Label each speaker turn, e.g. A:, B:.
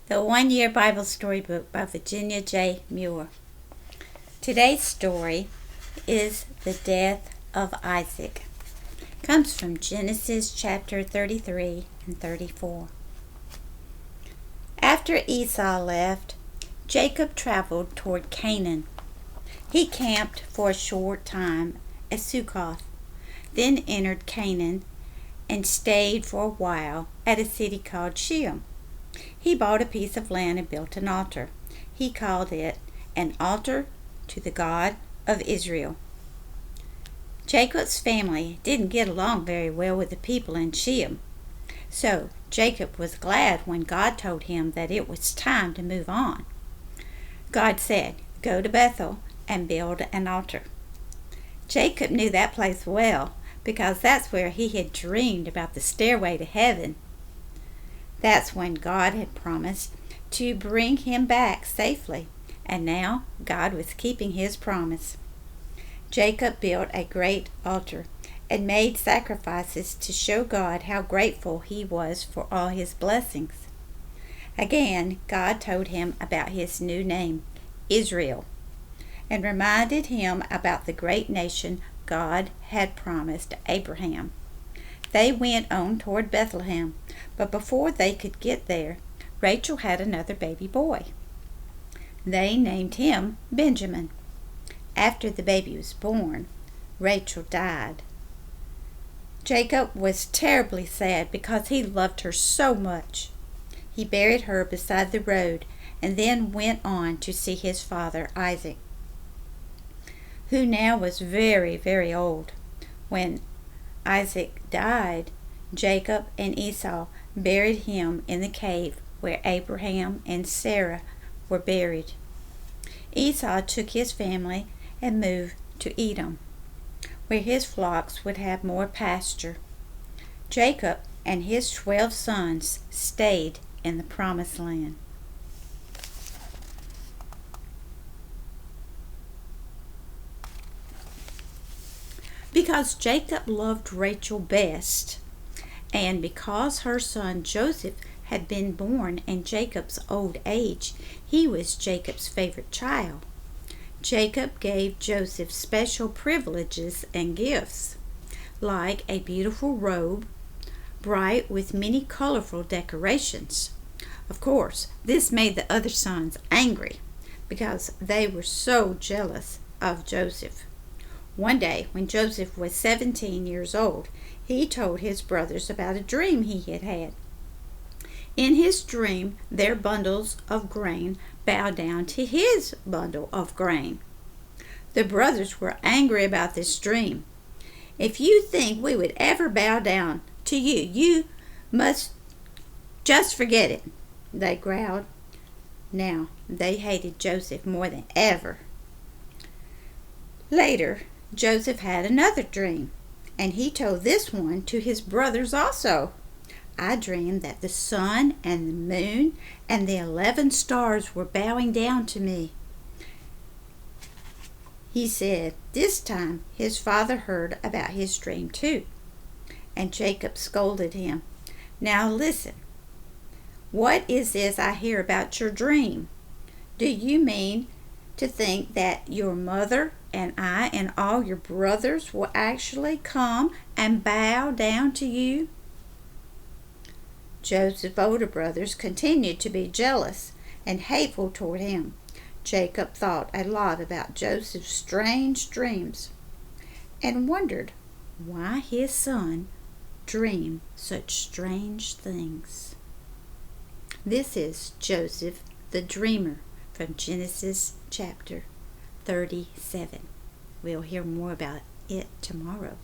A: The 1 Year Bible Storybook by Virginia J. Muir. Today's story is the death of Isaac. It comes from Genesis chapter 33 and 34. After Esau left, Jacob traveled toward Canaan. He camped for a short time at Succoth, then entered Canaan and stayed for a while at a city called Shem. He bought a piece of land and built an altar. He called it an altar to the God of Israel. Jacob's family didn't get along very well with the people in Shem, so Jacob was glad when God told him that it was time to move on. God said, "Go to Bethel and build an altar." Jacob knew that place well because that's where he had dreamed about the stairway to heaven. That's when God had promised to bring him back safely, and now God was keeping his promise. Jacob built a great altar and made sacrifices to show God how grateful he was for all his blessings. Again, God told him about his new name, Israel, and reminded him about the great nation God had promised Abraham. They went on toward Bethlehem, but before they could get there, Rachel had another baby boy. They named him Benjamin. After the baby was born, Rachel died. Jacob was terribly sad because he loved her so much. He buried her beside the road and then went on to see his father Isaac, who now was very, very old. When Isaac died, Jacob and Esau buried him in the cave where Abraham and Sarah were buried. Esau took his family and moved to Edom, where his flocks would have more pasture. Jacob and his 12 sons stayed in the Promised Land. Because Jacob loved Rachel best, and because her son Joseph had been born in Jacob's old age, he was Jacob's favorite child. Jacob gave Joseph special privileges and gifts, like a beautiful robe, bright with many colorful decorations. Of course, this made the other sons angry because they were so jealous of Joseph. One day, when Joseph was 17 years old, he told his brothers about a dream he had had. In his dream, their bundles of grain bowed down to his bundle of grain. The brothers were angry about this dream. "If you think we would ever bow down to you, you must just forget it," they growled. Now, they hated Joseph more than ever. Later, Joseph had another dream, and he told this one to his brothers also. "I dreamed that the sun and the moon and the 11 stars were bowing down to me," he said. This time his father heard about his dream too, and Jacob scolded him. "Now listen, what is this I hear about your dream? Do you mean to think that your mother and I and all your brothers will actually come and bow down to you?" Joseph's older brothers continued to be jealous and hateful toward him. Jacob thought a lot about Joseph's strange dreams and wondered why his son dreamed such strange things. This is Joseph the Dreamer from Genesis chapter 37. We'll hear more about it tomorrow.